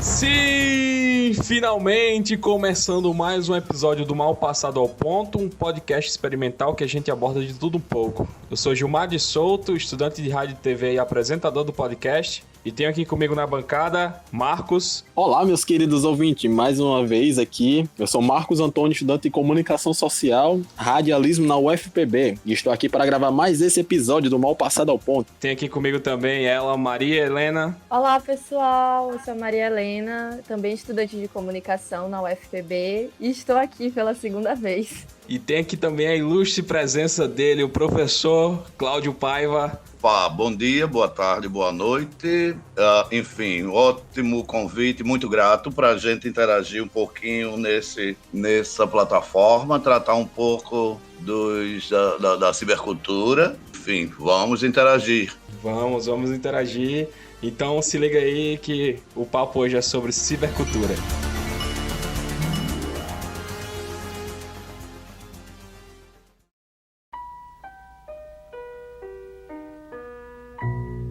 Sim, finalmente começando mais um episódio do Mal Passado ao Ponto, um podcast experimental que a gente aborda de tudo um pouco. Eu sou Gilmar de Souto, estudante de rádio e TV e apresentador do podcast, e tenho aqui comigo na bancada Marcos. Olá, meus queridos ouvintes, mais uma vez aqui. Eu sou Marcos Antônio, estudante de Comunicação Social, Radialismo na UFPB, e estou aqui para gravar mais esse episódio do Mal Passado ao Ponto. Tem aqui comigo também ela, Maria Helena. Olá, pessoal, eu sou a Maria Helena, também estudante de Comunicação na UFPB, e estou aqui pela segunda vez. E tem aqui também a ilustre presença dele, o professor Cláudio Paiva. Bom dia, boa tarde, boa noite. Enfim, ótimo convite, muito grato para a gente interagir um pouquinho nessa plataforma, tratar um pouco da cibercultura. Enfim, vamos interagir. Vamos interagir. Então se liga aí que o papo hoje é sobre cibercultura.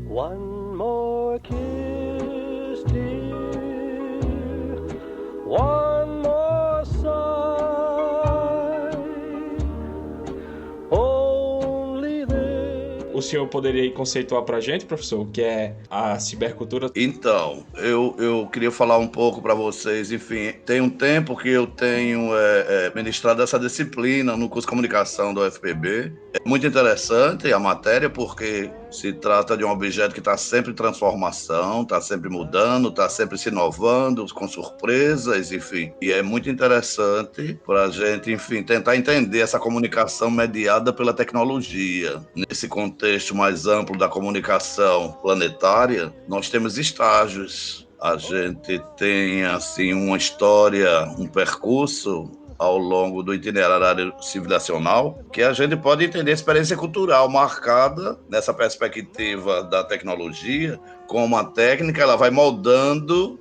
One more kiss, dear. One more sigh. Only then. O senhor poderia aí conceituar pra gente, professor, o que é a cibercultura? Então, eu queria falar um pouco para vocês. Enfim, tem um tempo que eu tenho ministrado essa disciplina no curso de comunicação do UFPB. É muito interessante a matéria porque se trata de um objeto que está sempre em transformação, está sempre mudando, está sempre se inovando, com surpresas, enfim. E é muito interessante para a gente, enfim, tentar entender essa comunicação mediada pela tecnologia. Nesse contexto mais amplo da comunicação planetária, nós temos estágios. A gente tem, assim, uma história, um percurso ao longo do itinerário civilizacional, que a gente pode entender a experiência cultural marcada nessa perspectiva da tecnologia, como a técnica ela vai moldando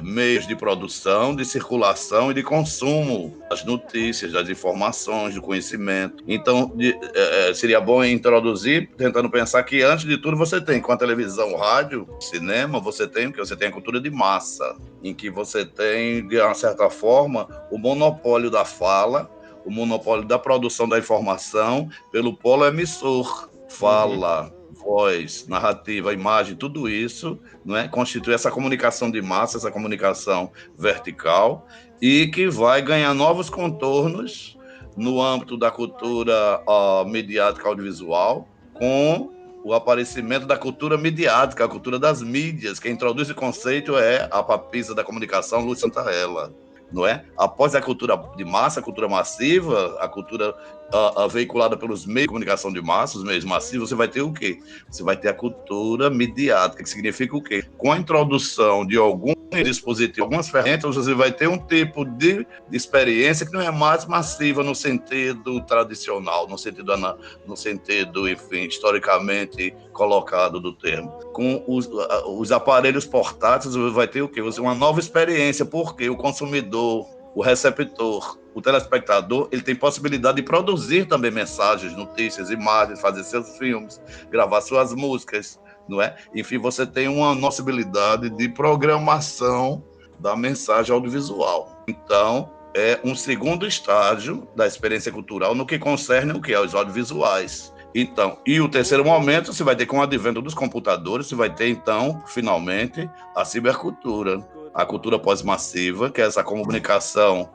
meios de produção, de circulação e de consumo das notícias, das informações, do conhecimento. Então, seria bom introduzir, tentando pensar que, antes de tudo, você tem, com a televisão, rádio, cinema, você tem a cultura de massa, em que você tem, de uma certa forma, o monopólio da fala, o monopólio da produção da informação pelo polo emissor. Fala, voz, narrativa, imagem, tudo isso, não é, constitui essa comunicação de massa, essa comunicação vertical, e que vai ganhar novos contornos no âmbito da cultura midiática audiovisual, com o aparecimento da cultura midiática, a cultura das mídias. Quem introduz esse conceito é a papisa da comunicação, Lúcia Santarella. Não é? Após a cultura de massa, a cultura massiva, a cultura veiculada pelos meios de comunicação de massa, os meios massivos, você vai ter o quê? Você vai ter a cultura midiática, que significa o quê? Com a introdução de algum dispositivo, algumas ferramentas, você vai ter um tipo de experiência que não é mais massiva no sentido tradicional, no sentido, enfim, historicamente colocado do termo. Com os aparelhos portáteis, você vai ter o quê? Uma nova experiência, porque o consumidor, o receptor, o telespectador, ele tem possibilidade de produzir também mensagens, notícias, imagens, fazer seus filmes, gravar suas músicas, não é? Enfim, você tem uma possibilidade de programação da mensagem audiovisual. Então, é um segundo estágio da experiência cultural no que concerne o que? Aos audiovisuais. Então, e o terceiro momento, você vai ter, com o advento dos computadores, você vai ter, então, finalmente, a cibercultura. A cultura pós-massiva, que é essa comunicação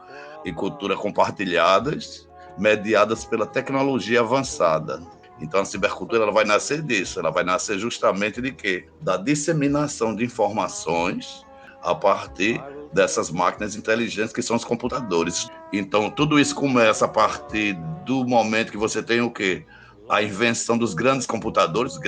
e cultura compartilhadas, mediadas pela tecnologia avançada. Então, a cibercultura ela vai nascer disso, ela vai nascer justamente de quê? Da disseminação de informações a partir dessas máquinas inteligentes que são os computadores. Então, tudo isso começa a partir do momento que você tem o quê? A invenção dos grandes computadores,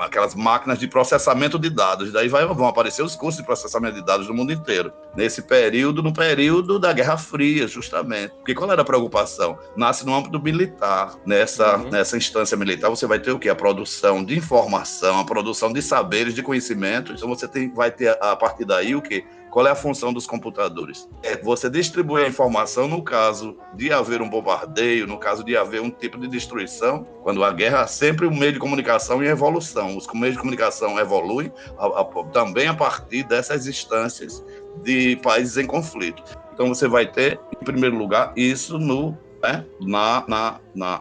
aquelas máquinas de processamento de dados. Daí vão aparecer os cursos de processamento de dados no mundo inteiro. No período da Guerra Fria, justamente. Porque qual era a preocupação? Nasce no âmbito militar. Nessa instância militar, você vai ter o quê? A produção de informação, a produção de saberes, de conhecimento. Então, vai ter, a partir daí, o quê? Qual é a função dos computadores? É você distribuir a informação no caso de haver um bombardeio, no caso de haver um tipo de destruição. Quando há guerra, há sempre um meio de comunicação em evolução. Os meios de comunicação evoluem também a partir dessas instâncias de países em conflito. Então você vai ter, em primeiro lugar, isso na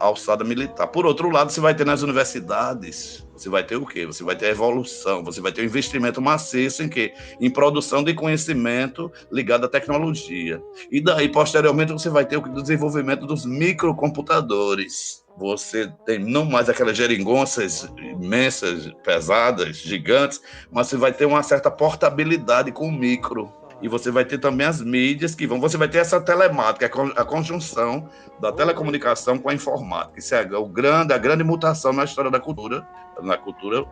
alçada militar. Por outro lado, você vai ter nas universidades, você vai ter o quê? Você vai ter a evolução, você vai ter o investimento maciço em quê? Em produção de conhecimento ligado à tecnologia. E daí, posteriormente, você vai ter o desenvolvimento dos microcomputadores. Você tem não mais aquelas geringonças imensas, pesadas, gigantes, mas você vai ter uma certa portabilidade com o micro. E você vai ter também as mídias você vai ter essa telemática, a conjunção da telecomunicação com a informática. Isso é a grande mutação na história da cultura, na cultura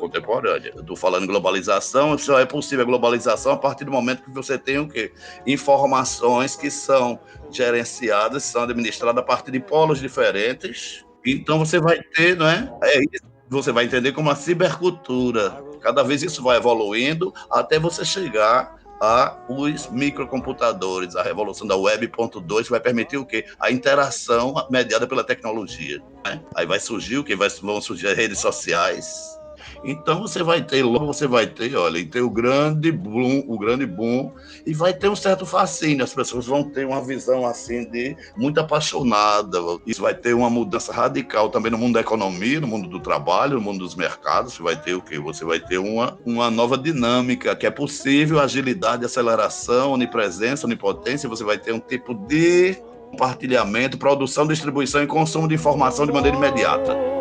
contemporânea. Eu estou falando em globalização, só é possível a globalização a partir do momento que você tem o quê? Informações que são gerenciadas, são administradas a partir de polos diferentes. Então você vai ter, não é? Você vai entender como a cibercultura. Cada vez isso vai evoluindo até você chegar os microcomputadores, a revolução da Web.2 vai permitir o quê? A interação mediada pela tecnologia. Né? Aí vai surgir o quê? Vão surgir as redes sociais. Então você vai ter, olha, tem o grande boom, e vai ter um certo fascínio, as pessoas vão ter uma visão assim de muito apaixonada, isso vai ter uma mudança radical também no mundo da economia, no mundo do trabalho, no mundo dos mercados, você vai ter o quê? Você vai ter uma nova dinâmica, que é possível, agilidade, aceleração, onipresença, onipotência, você vai ter um tipo de compartilhamento, produção, distribuição e consumo de informação de maneira imediata.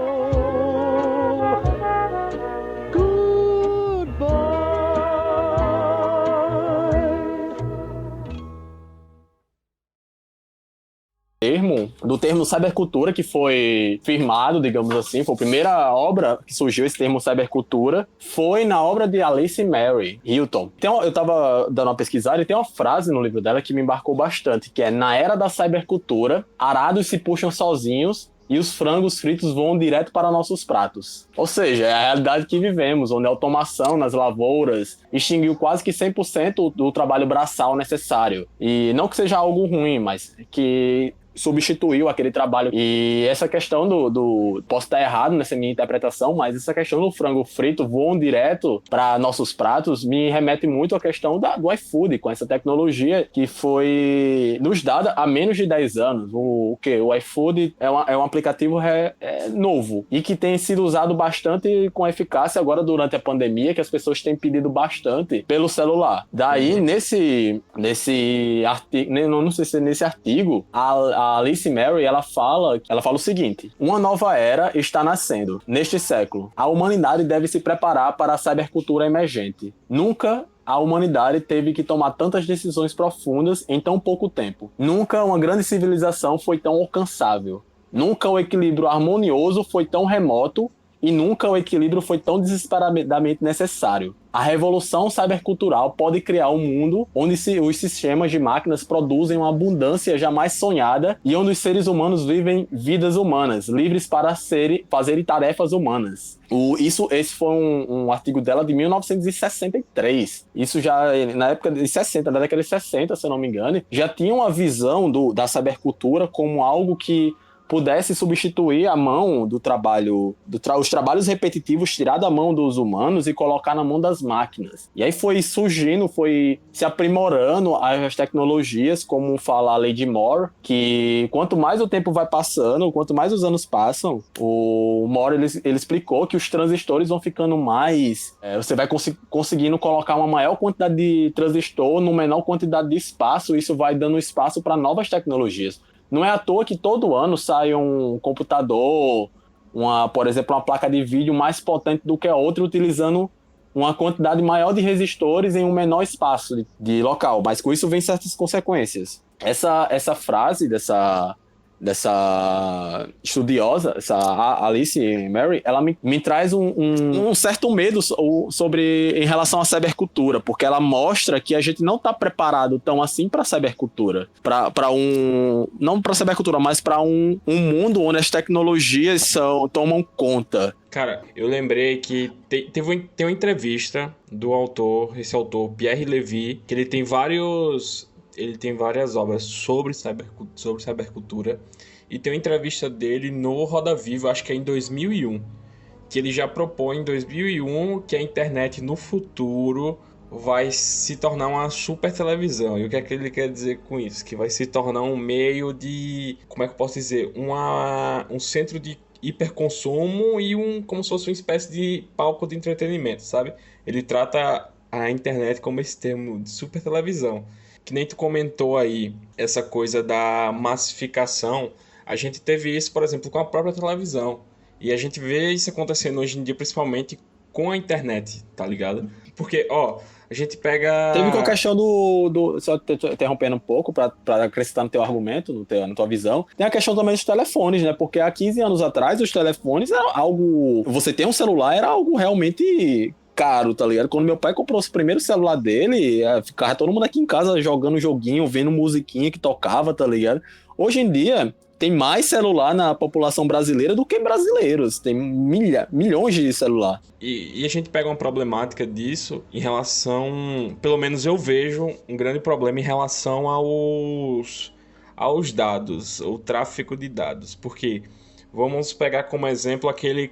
Do termo cybercultura, que foi firmado, digamos assim, foi a primeira obra que surgiu esse termo cybercultura, foi na obra de Alice Mary Hilton. Eu tava dando uma pesquisada e tem uma frase no livro dela que me embarcou bastante, que é: na era da cybercultura, arados se puxam sozinhos e os frangos fritos voam direto para nossos pratos. Ou seja, é a realidade que vivemos, onde a automação nas lavouras extinguiu quase que 100% do trabalho braçal necessário. E não que seja algo ruim, mas que substituiu aquele trabalho. E essa questão posso estar errado nessa minha interpretação, mas essa questão do frango frito voam direto para nossos pratos me remete muito à questão do iFood, com essa tecnologia que foi nos dada há menos de 10 anos. O iFood é um aplicativo novo e que tem sido usado bastante com eficácia agora durante a pandemia, que as pessoas têm pedido bastante pelo celular. Daí, nesse artigo, não sei se é nesse artigo, a Alice Mary, ela fala o seguinte: uma nova era está nascendo. Neste século, a humanidade deve se preparar para a cybercultura emergente. Nunca a humanidade teve que tomar tantas decisões profundas em tão pouco tempo. Nunca uma grande civilização foi tão alcançável. Nunca o equilíbrio harmonioso foi tão remoto e nunca o equilíbrio foi tão desesperadamente necessário. A revolução cybercultural pode criar um mundo onde os sistemas de máquinas produzem uma abundância jamais sonhada e onde os seres humanos vivem vidas humanas, livres para fazerem tarefas humanas. Esse foi um artigo dela de 1963. Isso já, na época de 60, na década de 60, se eu não me engano, já tinha uma visão da cybercultura como algo que pudesse substituir a mão do trabalho, os trabalhos repetitivos, tirar da mão dos humanos e colocar na mão das máquinas. E aí foi surgindo, foi se aprimorando as tecnologias, como fala a Lady Moore, que quanto mais o tempo vai passando, quanto mais os anos passam, o Moore ele explicou que os transistores vão ficando mais... você vai conseguindo colocar uma maior quantidade de transistor numa menor quantidade de espaço, e isso vai dando espaço para novas tecnologias. Não é à toa que todo ano sai um computador, por exemplo, uma placa de vídeo mais potente do que a outra, utilizando uma quantidade maior de resistores em um menor espaço de local. Mas com isso vem certas consequências. Essa frase dessa estudiosa, essa Alice Mary, ela me traz um certo medo em relação à cybercultura, porque ela mostra que a gente não está preparado tão assim para a cybercultura, não para a cybercultura, mas para um mundo onde as tecnologias tomam conta. Cara, eu lembrei que tem uma entrevista do autor, esse autor, Pierre Levy, que ele tem várias obras sobre cybercultura, e tem uma entrevista dele no Roda Viva, acho que é em 2001, que ele já propõe em 2001 que a internet no futuro vai se tornar uma super televisão. E o que é que ele quer dizer com isso? Que vai se tornar um meio de, como é que eu posso dizer, um centro de hiperconsumo e como se fosse uma espécie de palco de entretenimento, sabe? Ele trata a internet como esse termo de super televisão. Que nem tu comentou aí, essa coisa da massificação, a gente teve isso, por exemplo, com a própria televisão. E a gente vê isso acontecendo hoje em dia, principalmente com a internet, tá ligado? Porque, a gente pega... Teve com a questão só te interrompendo um pouco, para acrescentar no teu argumento, na tua visão, tem a questão também dos telefones, né? Porque há 15 anos atrás, os telefones eram algo... Você ter um celular era algo realmente... caro, tá ligado? Quando meu pai comprou o primeiro celular dele, ficava todo mundo aqui em casa jogando joguinho, vendo musiquinha que tocava, tá ligado? Hoje em dia, tem mais celular na população brasileira do que brasileiros. Tem milhões de celular. E a gente pega uma problemática disso em relação... Pelo menos eu vejo um grande problema em relação aos dados, o tráfego de dados. Porque... Vamos pegar como exemplo aquele,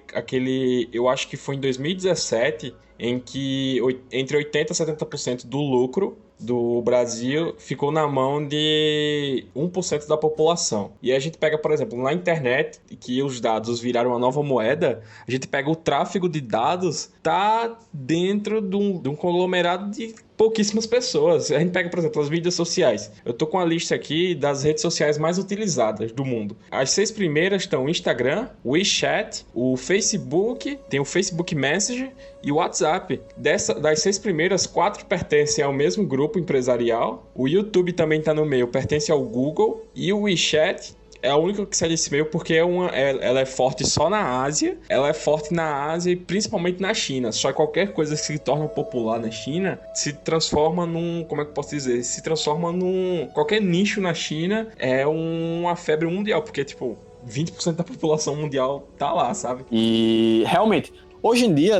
eu acho que foi em 2017, em que entre 80% e 70% do lucro do Brasil ficou na mão de 1% da população. E a gente pega, por exemplo, na internet, que os dados viraram uma nova moeda, a gente pega o tráfego de dados, tá dentro de um conglomerado de pouquíssimas pessoas. A gente pega, por exemplo, as mídias sociais. Eu tô com a lista aqui das redes sociais mais utilizadas do mundo. As 6 primeiras estão o Instagram, o WeChat, o Facebook, tem o Facebook Messenger e o WhatsApp. Das 6 primeiras, 4 pertencem ao mesmo grupo empresarial. O YouTube também está no meio, pertence ao Google. E o WeChat é a única que sai desse meio porque ela é forte só na Ásia. Ela é forte na Ásia e principalmente na China. Só que qualquer coisa que se torna popular na China se transforma como é que eu posso dizer? Se transforma qualquer nicho na China é uma febre mundial. Porque, 20% da população mundial tá lá, sabe? E, realmente, hoje em dia,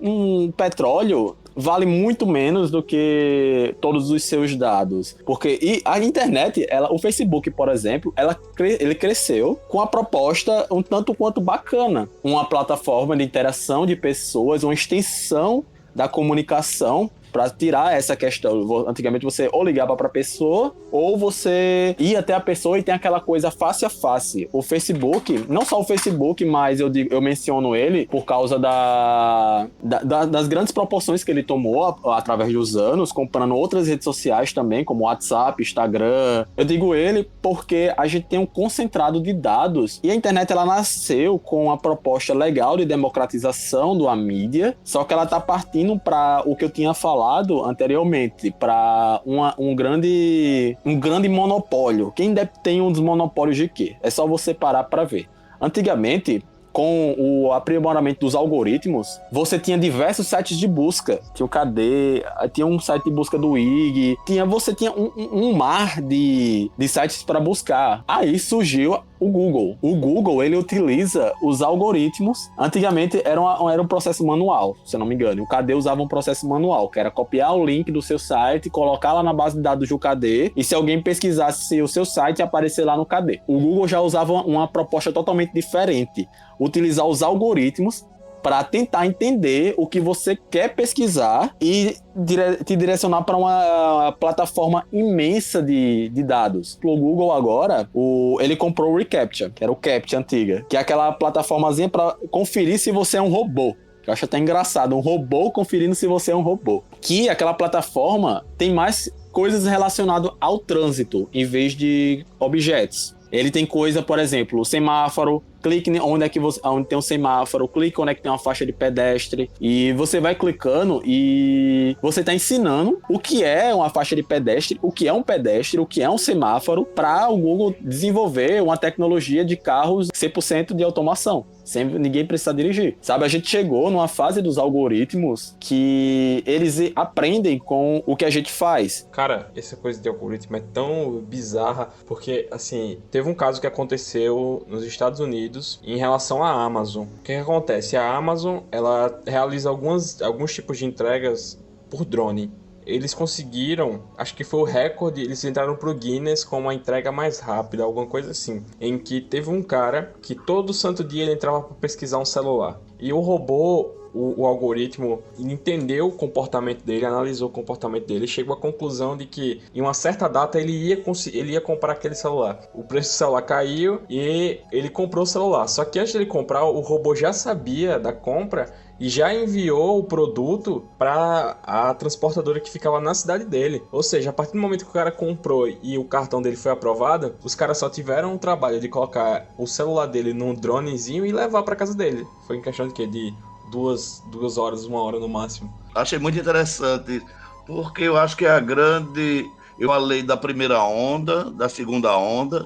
um petróleo vale muito menos do que todos os seus dados. Porque a internet, o Facebook, por exemplo, ele cresceu com a proposta um tanto quanto bacana. Uma plataforma de interação de pessoas, uma extensão da comunicação para tirar essa questão. Antigamente você ou ligava para a pessoa ou você ia até a pessoa e tem aquela coisa face a face. O Facebook, não só o Facebook, mas eu menciono ele por causa das grandes proporções que ele tomou através dos anos, comprando outras redes sociais também, como WhatsApp, Instagram. Eu digo ele porque a gente tem um concentrado de dados e a internet ela nasceu com a proposta legal de democratização da mídia, só que ela está partindo para o que eu tinha falado anteriormente, para um grande monopólio. Quem tem um dos monopólios de quê? É só você parar para ver. Antigamente, com o aprimoramento dos algoritmos, você tinha diversos sites de busca. Tinha o KD, tinha um site de busca do IG, você tinha um mar de sites para buscar. Aí surgiu o Google. O Google, ele utiliza os algoritmos. Antigamente era um processo manual, se eu não me engano. O KD usava um processo manual, que era copiar o link do seu site, colocar lá na base de dados do KD, e se alguém pesquisasse o seu site, aparecer lá no KD. O Google já usava uma proposta totalmente diferente. Utilizar os algoritmos para tentar entender o que você quer pesquisar e te direcionar para uma plataforma imensa de dados. O Google agora, ele comprou o reCAPTCHA, que era o CAPTCHA antiga, que é aquela plataformazinha para conferir se você é um robô. Eu acho até engraçado, um robô conferindo se você é um robô. Que aquela plataforma tem mais coisas relacionadas ao trânsito, em vez de objetos. Ele tem coisa, por exemplo, o semáforo, clique onde tem um semáforo, clique onde é que tem uma faixa de pedestre, e você vai clicando e você está ensinando o que é uma faixa de pedestre, o que é um pedestre, o que é um semáforo, para o Google desenvolver uma tecnologia de carros 100% de automação, sem ninguém precisar dirigir. Sabe, a gente chegou numa fase dos algoritmos que eles aprendem com o que a gente faz. Cara, essa coisa de algoritmo é tão bizarra, porque, assim, teve um caso que aconteceu nos Estados Unidos em relação à Amazon. O que acontece? A Amazon, ela realiza alguns tipos de entregas por drone. Eles conseguiram, acho que foi o recorde, eles entraram pro Guinness com uma entrega mais rápida, alguma coisa assim, em que teve um cara que todo santo dia ele entrava para pesquisar um celular. E o robô, o algoritmo, entendeu o comportamento dele, analisou o comportamento dele e chegou à conclusão de que em uma certa data ele ia comprar aquele celular. O preço do celular caiu e ele comprou o celular. Só que antes de ele comprar, o robô já sabia da compra e já enviou o produto para a transportadora que ficava na cidade dele. Ou seja, a partir do momento que o cara comprou e o cartão dele foi aprovado, os caras só tiveram o trabalho de colocar o celular dele num dronezinho e levar para casa dele. Foi em questão de quê? De 2 horas, 1 hora no máximo. Achei muito interessante, porque eu acho que eu falei da primeira onda, da segunda onda,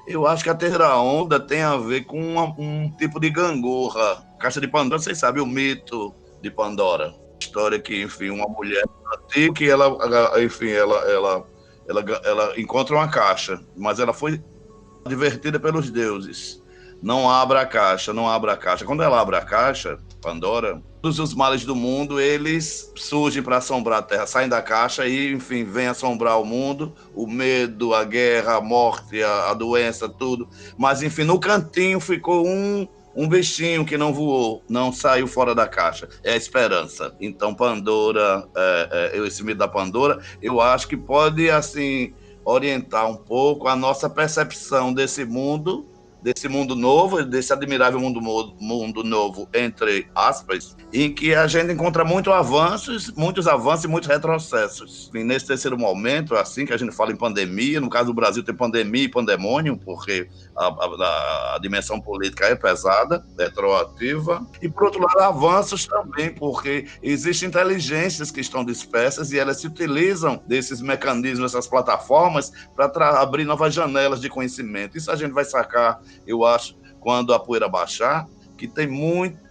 eu acho que a terceira onda tem a ver com um tipo de gangorra. Caixa de Pandora, vocês sabem o mito de Pandora. História que, enfim, uma mulher que ela encontra uma caixa, mas ela foi advertida pelos deuses. Não abra a caixa, não abra a caixa. Quando ela abre a caixa, Pandora, todos os males do mundo, eles surgem para assombrar a Terra, saem da caixa e, enfim, vêm assombrar o mundo, o medo, a guerra, a morte, a doença, tudo. Mas, enfim, no cantinho ficou um bichinho que não voou, não saiu fora da caixa. É a esperança. Então, Pandora, esse mito da Pandora, eu acho que pode, assim, orientar um pouco a nossa percepção desse mundo novo, desse admirável mundo novo, entre aspas, em que a gente encontra muitos avanços e muitos retrocessos. E nesse terceiro momento, assim que a gente fala em pandemia, no caso do Brasil tem pandemia e pandemônio, porque a dimensão política é pesada, é retroativa, e por outro lado avanços também, porque existem inteligências que estão dispersas e elas se utilizam desses mecanismos, dessas plataformas, para abrir novas janelas de conhecimento. Isso a gente vai sacar, eu acho, quando a poeira baixar, que tem muito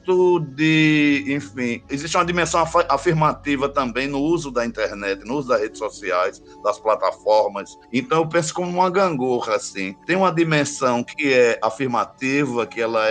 enfim, existe uma dimensão afirmativa também no uso da internet, no uso das redes sociais, das plataformas. Então eu penso como uma gangorra, assim. Tem uma dimensão que é afirmativa, que ela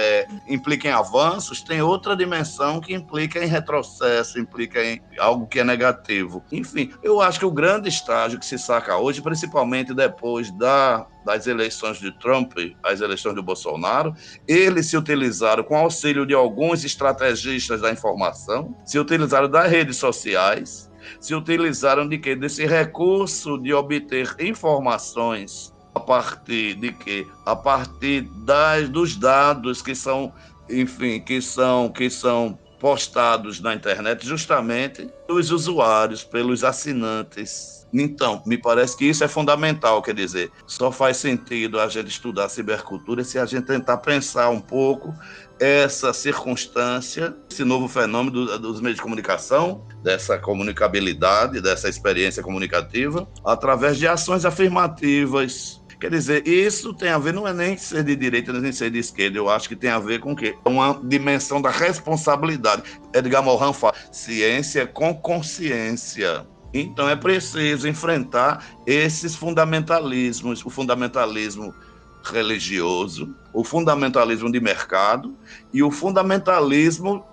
implica em avanços, tem outra dimensão que implica em retrocesso, implica em algo que é negativo. Enfim, eu acho que o grande estágio que se saca hoje, principalmente depois das eleições de Trump, as eleições do Bolsonaro, eles se utilizaram, com auxílio de alguns estrategistas da informação, se utilizaram das redes sociais, se utilizaram de quê? Desse recurso de obter informações a partir de quê? A partir dos dados que são, enfim, que são postados na internet justamente pelos usuários, pelos assinantes. Então, me parece que isso é fundamental, quer dizer, só faz sentido a gente estudar cibercultura se a gente tentar pensar um pouco essa circunstância, esse novo fenômeno dos meios de comunicação, dessa comunicabilidade, dessa experiência comunicativa, através de ações afirmativas. Quer dizer, isso tem a ver, não é nem ser de direita, nem ser de esquerda, eu acho que tem a ver com o quê? Uma dimensão da responsabilidade. Edgar Morin fala, ciência com consciência. Então é preciso enfrentar esses fundamentalismos, o fundamentalismo religioso, o fundamentalismo de mercado e o fundamentalismo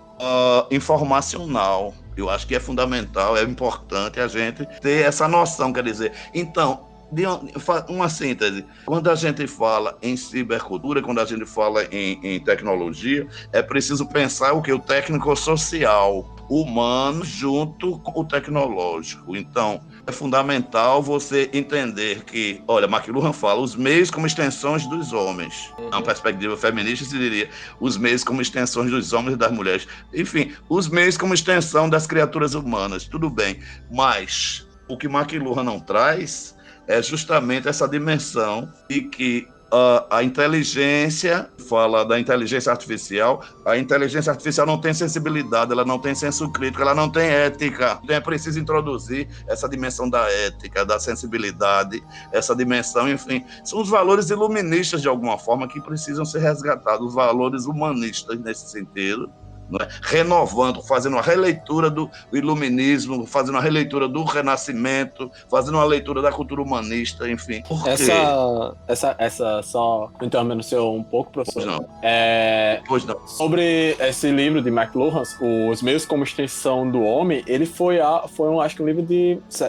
informacional. Eu acho que é fundamental, é importante a gente ter essa noção, quer dizer, então, uma síntese, quando a gente fala em cibercultura, quando a gente fala em tecnologia, é preciso pensar o que? O técnico-social, humano junto com o tecnológico. Então, é fundamental você entender que, olha, McLuhan fala, os meios como extensões dos homens. Na perspectiva feminista se diria, os meios como extensões dos homens e das mulheres. Enfim, os meios como extensão das criaturas humanas, tudo bem. Mas o que McLuhan não traz é justamente essa dimensão de que a inteligência, fala da inteligência artificial. A inteligência artificial não tem sensibilidade, ela não tem senso crítico, ela não tem ética. Então é preciso introduzir essa dimensão da ética, da sensibilidade, essa dimensão, enfim. São os valores iluministas, de alguma forma, que precisam ser resgatados, os valores humanistas nesse sentido. Né? Renovando, fazendo uma releitura do iluminismo, fazendo uma releitura do renascimento, fazendo uma leitura da cultura humanista, enfim. Por quê? Essa só interrompendo o senhor um pouco, professor. Pois não. Sobre esse livro de McLuhan, Os Meios como Extensão do Homem, ele foi acho que um livro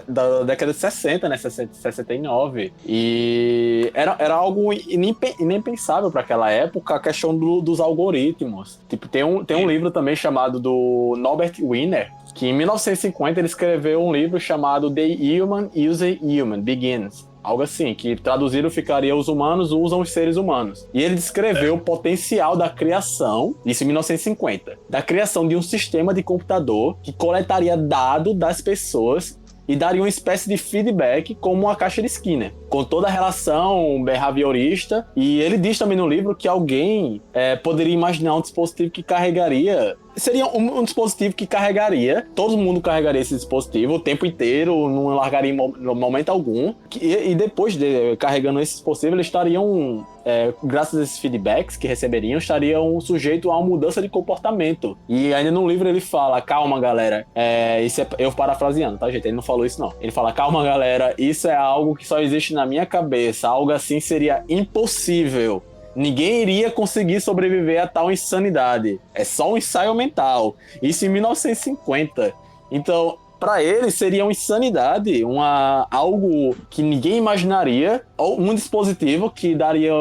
da década de 60, né? 69. E era algo inimpensável para aquela época, a questão dos algoritmos. Tipo, tem um livro também chamado do Norbert Wiener, que em 1950 ele escreveu um livro chamado The Human Uses Human Begins. Algo assim, que traduzido ficaria Os Humanos Usam os Seres Humanos. E ele descreveu o potencial da criação, isso em 1950, da criação de um sistema de computador que coletaria dados das pessoas e daria uma espécie de feedback como uma caixa de Skinner, com toda a relação behaviorista. E ele diz também no livro que alguém poderia imaginar um dispositivo que carregaria... Seria um dispositivo que carregaria, todo mundo carregaria esse dispositivo o tempo inteiro, não largaria em momento algum. E depois de carregando esse dispositivo, eles estariam, graças a esses feedbacks que receberiam, estariam sujeitos a uma mudança de comportamento. E ainda no livro ele fala, calma galera, isso é eu parafraseando, tá gente? Ele não falou isso não. Ele fala, calma galera, isso é algo que só existe na minha cabeça, algo assim seria impossível. Ninguém iria conseguir sobreviver a tal insanidade. É só um ensaio mental. Isso em 1950. Então, para ele, seria uma insanidade, algo que ninguém imaginaria, ou um dispositivo que daria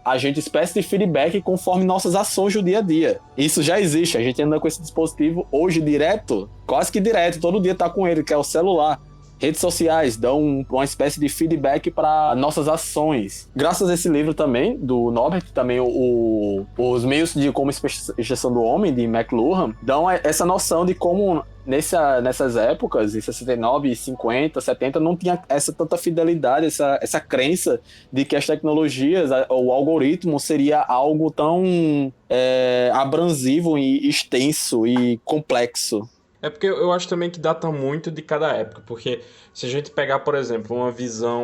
a gente espécie de feedback conforme nossas ações do dia a dia. Isso já existe. A gente anda com esse dispositivo hoje direto, quase que direto, todo dia tá com ele, que é o celular. Redes sociais dão uma espécie de feedback para nossas ações. Graças a esse livro também, do Norbert, também os meios de como extensão do homem, de McLuhan, dão essa noção de como nessas épocas, em 69, 50, 70, não tinha essa tanta fidelidade, essa crença de que as tecnologias, o algoritmo seria algo tão abrasivo e extenso e complexo. É porque eu acho também que data muito de cada época, porque se a gente pegar, por exemplo, uma visão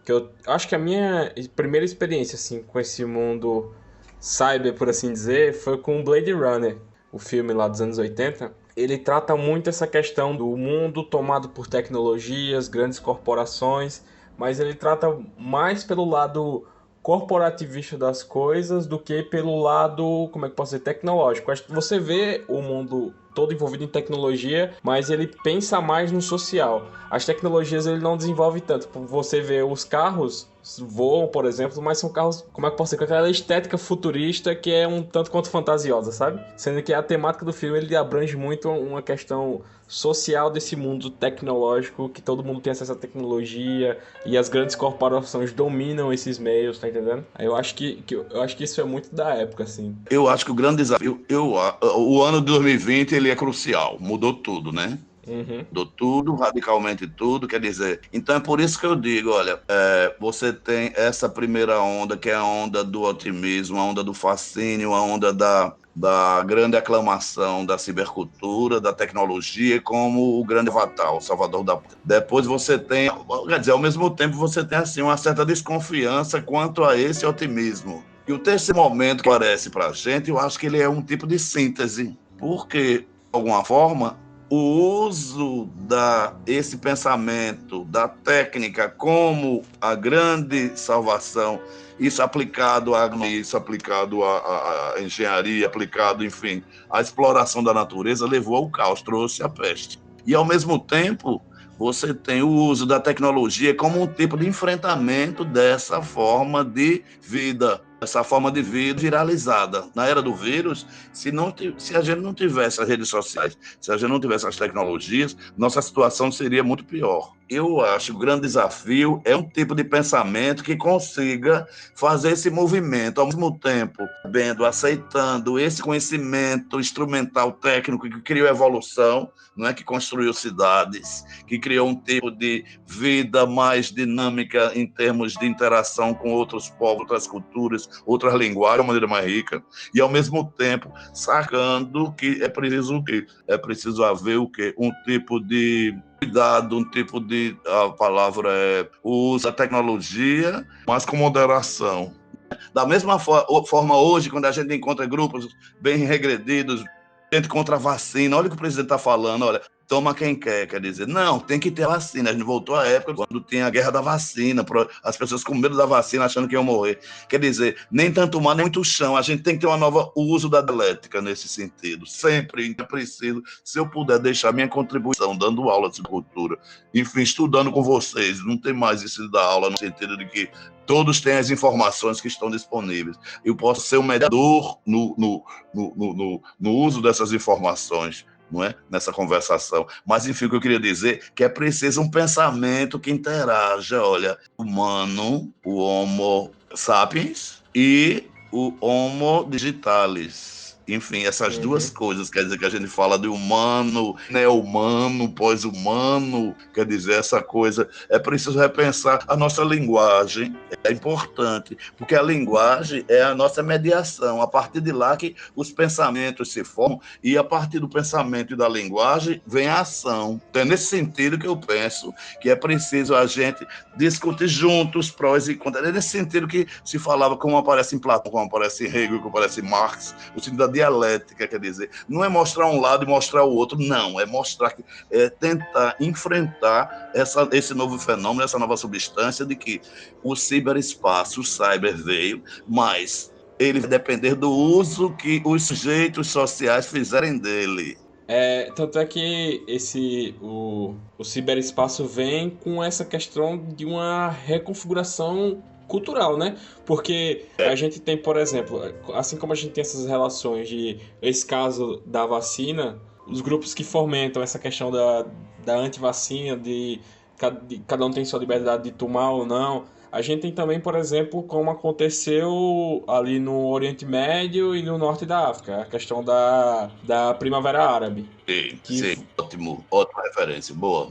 que eu acho que a minha primeira experiência assim com esse mundo cyber, por assim dizer, foi com Blade Runner, o filme lá dos anos 80. Ele trata muito essa questão do mundo tomado por tecnologias, grandes corporações, mas ele trata mais pelo lado corporativista das coisas do que pelo lado, como é que posso dizer, tecnológico. Acho que você vê o mundo todo envolvido em tecnologia, mas ele pensa mais no social. As tecnologias ele não desenvolve tanto. Você vê os carros voam, por exemplo, mas são carros, como é que posso dizer, com aquela estética futurista que é um tanto quanto fantasiosa, sabe? Sendo que a temática do filme ele abrange muito uma questão social desse mundo tecnológico, que todo mundo tem acesso à tecnologia e as grandes corporações dominam esses meios, tá entendendo? Eu acho que isso é muito da época, assim. Eu acho que o grande desafio, o ano de 2020 ele é crucial, mudou tudo, né? Uhum. Mudou tudo, radicalmente tudo, quer dizer, então é por isso que eu digo, olha, você tem essa primeira onda, que é a onda do otimismo, a onda do fascínio, a onda da grande aclamação da cibercultura, da tecnologia, como o grande avatar, o salvador da... Depois você tem, quer dizer, ao mesmo tempo você tem assim uma certa desconfiança quanto a esse otimismo. E o terceiro momento que aparece para a gente, eu acho que ele é um tipo de síntese, porque, de alguma forma, o uso esse pensamento, da técnica como a grande salvação, isso aplicado à engenharia, aplicado, enfim, à exploração da natureza, levou ao caos, trouxe a peste. E, ao mesmo tempo, você tem o uso da tecnologia como um tipo de enfrentamento dessa forma de vida, essa forma de vida viralizada. Na era do vírus, se a gente não tivesse as redes sociais, se a gente não tivesse as tecnologias, nossa situação seria muito pior. eu acho que o grande desafio é um tipo de pensamento que consiga fazer esse movimento, ao mesmo tempo, aceitando esse conhecimento instrumental técnico que criou evolução, não é, que construiu cidades, que criou um tipo de vida mais dinâmica em termos de interação com outros povos, outras culturas, outras linguagens, de uma maneira mais rica, e ao mesmo tempo sacando que é preciso o quê? É preciso haver o quê? Um tipo de cuidado, um tipo de, a palavra é, o uso da tecnologia, mas com moderação. Da mesma forma hoje, quando a gente encontra grupos bem regredidos, gente contra a vacina, olha o que o presidente está falando, olha, toma quem quer dizer, não, tem que ter vacina. A gente voltou à época quando tinha a guerra da vacina, as pessoas com medo da vacina achando que iam morrer. Quer dizer, nem tanto mar, nem muito chão. A gente tem que ter uma nova uso da dialética nesse sentido. Sempre é preciso, se eu puder deixar minha contribuição dando aula de cultura, enfim, estudando com vocês, não tem mais isso de dar aula no sentido de que todos têm as informações que estão disponíveis. Eu posso ser um mediador no uso dessas informações, não é? Nessa conversação. Mas, enfim, o que eu queria dizer é que é preciso um pensamento que interaja, olha, o humano, o Homo sapiens e o Homo digitalis. Enfim, essas duas coisas, quer dizer que a gente fala de humano, neo-humano, pós-humano, quer dizer, essa coisa, é preciso repensar a nossa linguagem, é importante, porque a linguagem é a nossa mediação, a partir de lá que os pensamentos se formam, e a partir do pensamento e da linguagem vem a ação. Então é nesse sentido que eu penso que é preciso a gente discutir juntos prós e contras, é nesse sentido que se falava como aparece em Platão, como aparece em Hegel, como aparece em Marx, o sentido da dialética, quer dizer, não é mostrar um lado e mostrar o outro, não, é mostrar, tentar enfrentar esse novo fenômeno, essa nova substância de que o ciberespaço, o cyber veio, mas ele vai depender do uso que os sujeitos sociais fizerem dele. Tanto é que o ciberespaço vem com essa questão de uma reconfiguração cultural, né? Porque a gente tem, por exemplo, assim como a gente tem essas relações de esse caso da vacina, os grupos que fomentam essa questão da antivacina, de cada um tem sua liberdade de tomar ou não. A gente tem também, por exemplo, como aconteceu ali no Oriente Médio e no Norte da África, a questão da Primavera Árabe. Sim, ótima referência, boa.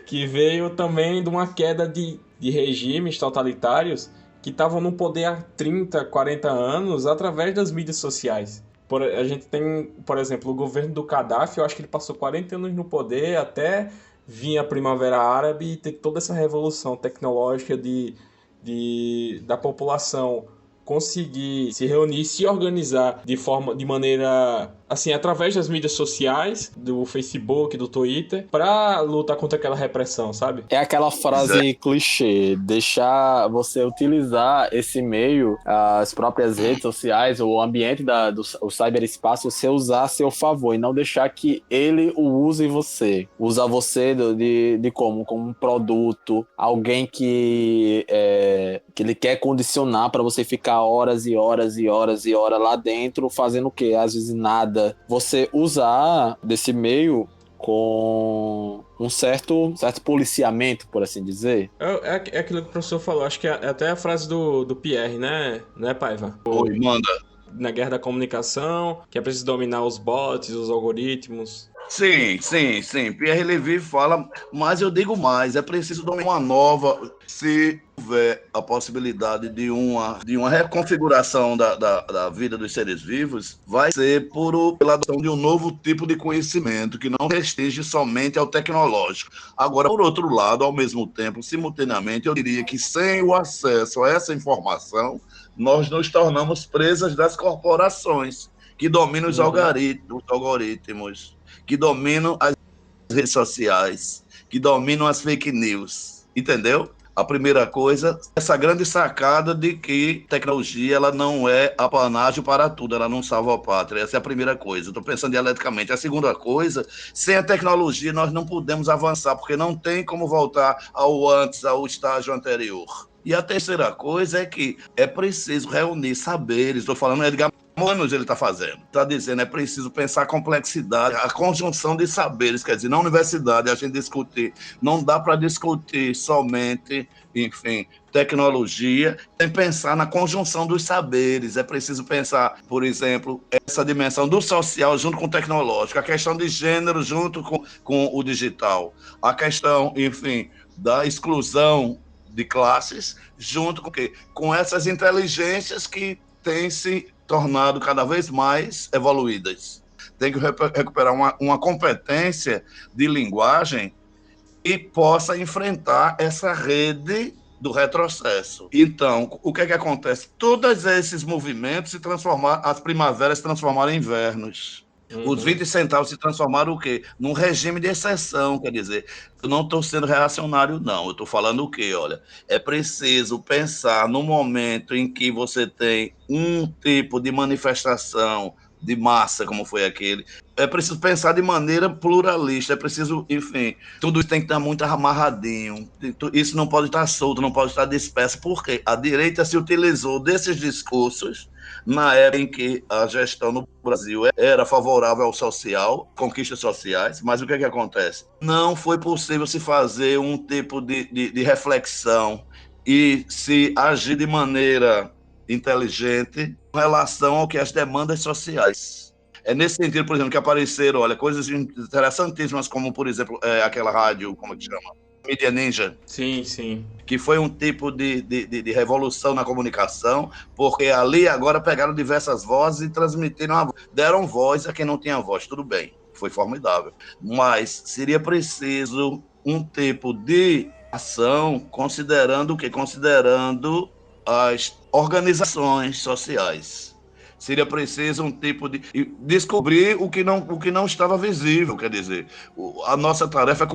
Que veio também de uma queda de regimes totalitários que estavam no poder há 30, 40 anos através das mídias sociais. A gente tem, por exemplo, o governo do Gaddafi, eu acho que ele passou 40 anos no poder até vinha a Primavera Árabe e ter toda essa revolução tecnológica da população conseguir se reunir, se organizar de maneira, assim, através das mídias sociais, do Facebook, do Twitter, para lutar contra aquela repressão, sabe? É aquela frase clichê, deixar você utilizar esse meio, as próprias redes sociais, o ambiente do cyberespaço, você usar a seu favor e não deixar que ele o use você. Usar você de como um produto, alguém que ele quer condicionar para você ficar horas e horas e horas e horas lá dentro fazendo o quê? Às vezes nada. Você usar desse meio com um certo policiamento, por assim dizer. É aquilo que o professor falou, acho que é até a frase do Pierre, né, Paiva? Oi, manda. Na guerra da comunicação, que é preciso dominar os bots, os algoritmos. Sim. Pierre Levy fala, mas eu digo mais, é preciso dominar uma nova, se houver a possibilidade de uma reconfiguração da vida dos seres vivos, vai ser pela adoção de um novo tipo de conhecimento que não restringe somente ao tecnológico. Agora, por outro lado, ao mesmo tempo, simultaneamente, eu diria que sem o acesso a essa informação, nós nos tornamos presas das corporações que dominam os algoritmos, que dominam as redes sociais, que dominam as fake news, entendeu? A primeira coisa, essa grande sacada de que tecnologia ela não é apanágio para tudo, ela não salva a pátria. Essa é a primeira coisa. Estou pensando dialeticamente. A segunda coisa, sem a tecnologia nós não podemos avançar, porque não tem como voltar ao estágio anterior. E a terceira coisa é que é preciso reunir saberes. Estou falando Edgar anos ele está fazendo. Está dizendo, é preciso pensar a complexidade, a conjunção de saberes, quer dizer, na universidade a gente discutir, não dá para discutir somente, enfim, tecnologia, tem que pensar na conjunção dos saberes, é preciso pensar, por exemplo, essa dimensão do social junto com o tecnológico, a questão de gênero junto com o digital, a questão, enfim, da exclusão de classes, junto com o quê? Com essas inteligências que têm se tornado cada vez mais evoluídas. Tem que recuperar uma competência de linguagem que possa enfrentar essa rede do retrocesso. Então, o que é que acontece? Todos esses movimentos se transformaram, as primaveras se transformaram em invernos. Os 20 centavos se transformaram o quê? Num regime de exceção, quer dizer, eu não estou sendo reacionário, não. Eu estou falando o quê? Olha, é preciso pensar no momento em que você tem um tipo de manifestação de massa, como foi aquele, é preciso pensar de maneira pluralista, é preciso, enfim, tudo isso tem que estar muito amarradinho, isso não pode estar solto, não pode estar disperso, porque a direita se utilizou desses discursos na época em que a gestão no Brasil era favorável ao social, conquistas sociais, mas o que é que acontece? Não foi possível se fazer um tipo de reflexão e se agir de maneira inteligente com relação ao que as demandas sociais. É nesse sentido, por exemplo, que apareceram, olha, coisas interessantíssimas, como, por exemplo, aquela rádio, como é que chama? Mídia Ninja. Sim, sim. Que foi um tipo de revolução na comunicação, porque ali agora pegaram diversas vozes e transmitiram, deram voz a quem não tinha voz, tudo bem, foi formidável. Mas seria preciso um tipo de ação considerando o quê? Considerando as organizações sociais. Seria preciso um tipo de descobrir o que não estava visível, quer dizer, a nossa tarefa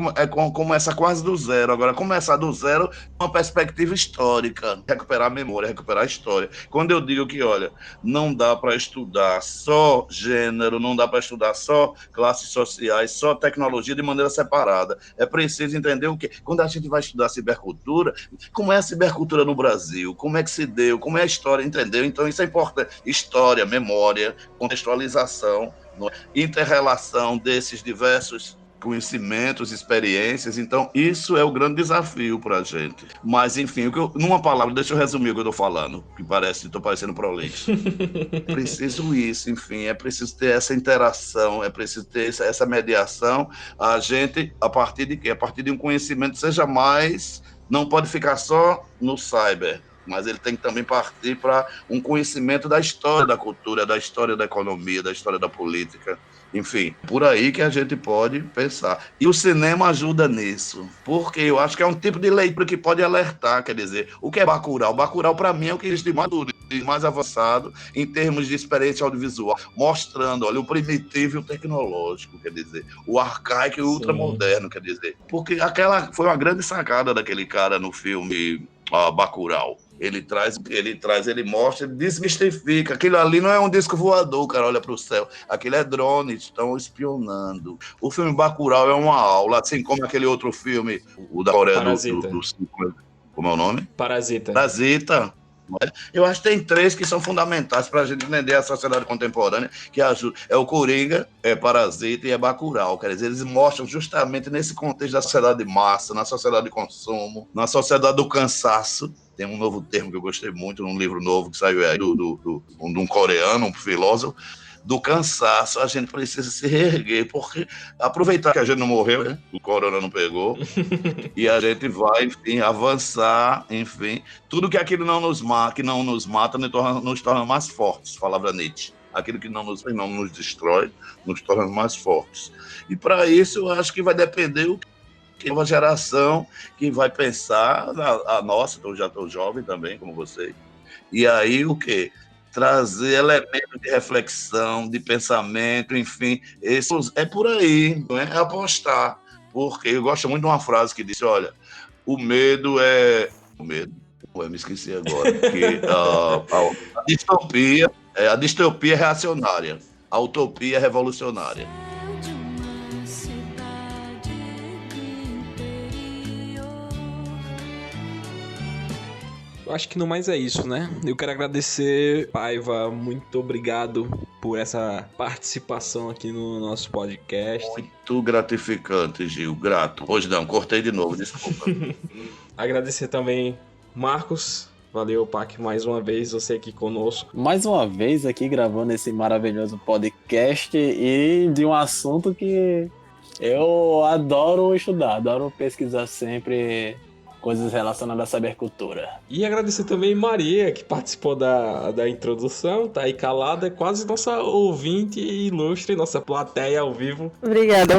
começar quase do zero. Agora, começar do zero com uma perspectiva histórica, recuperar a memória, recuperar a história. Quando eu digo que, olha, não dá para estudar só gênero, não dá para estudar só classes sociais, só tecnologia de maneira separada. É preciso entender o quê? Quando a gente vai estudar cibercultura, como é a cibercultura no Brasil, como é que se deu, como é a história, entendeu? Então, isso é importante. História, memória, contextualização, inter-relação desses diversos conhecimentos, experiências. Então, isso é o grande desafio para a gente. Mas, enfim, numa palavra, deixa eu resumir o que eu estou falando, que estou parecendo prolixo. É preciso isso, enfim, é preciso ter essa interação, é preciso ter essa mediação. A gente, a partir de quê? A partir de um conhecimento, seja mais, não pode ficar só no cyber, mas ele tem que também partir para um conhecimento da história da cultura, da história da economia, da história da política, enfim, por aí que a gente pode pensar. E o cinema ajuda nisso, porque eu acho que é um tipo de leitura que pode alertar, quer dizer, o que é Bacurau? Bacurau, para mim, é o que existe de mais avançado em termos de experiência audiovisual, mostrando, olha, o primitivo e o tecnológico, quer dizer, o arcaico e o ultramoderno, quer dizer, porque aquela foi uma grande sacada daquele cara no filme Bacurau. Ele mostra, ele desmistifica. Aquilo ali não é um disco voador, cara, olha para o céu. Aquilo é drones, estão espionando. O filme Bacurau é uma aula, assim como aquele outro filme, o da Coreia do Sul, como é o nome? Parasita. Eu acho que tem 3 que são fundamentais para a gente entender a sociedade contemporânea, que ajuda. É o Coringa, é Parasita e é Bacurau. Quer dizer, eles mostram justamente nesse contexto da sociedade de massa, na sociedade de consumo, na sociedade do cansaço. Tem um novo termo que eu gostei muito, num livro novo que saiu aí, de um coreano, um filósofo, do cansaço. A gente precisa se reerguer, porque aproveitar que a gente não morreu, né? O corona não pegou, e a gente vai, enfim, avançar, enfim. Tudo que aquilo que não nos mata nos torna mais fortes, palavra Nietzsche. Aquilo que não nos destrói, nos torna mais fortes. E para isso, eu acho que vai depender uma geração que vai pensar, a nossa, eu já estou jovem também, como você, e aí o quê? Trazer elementos de reflexão, de pensamento, enfim, é por aí, não é apostar, porque eu gosto muito de uma frase que diz, olha, o medo, eu me esqueci agora, que a distopia é reacionária, a utopia é revolucionária. Eu acho que no mais é isso, né? Eu quero agradecer, Paiva, muito obrigado por essa participação aqui no nosso podcast. Muito gratificante, Gil. Grato. Hoje não, cortei de novo, desculpa. Agradecer também, Marcos. Valeu, Pac, mais uma vez você aqui conosco. Mais uma vez aqui gravando esse maravilhoso podcast e de um assunto que eu adoro estudar, adoro pesquisar sempre coisas relacionadas à cybercultura. E agradecer também Maria, que participou da introdução, tá aí calada, quase nossa ouvinte ilustre, nossa plateia ao vivo. Obrigada.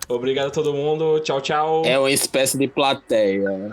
Obrigado a todo mundo, tchau, tchau. É uma espécie de plateia.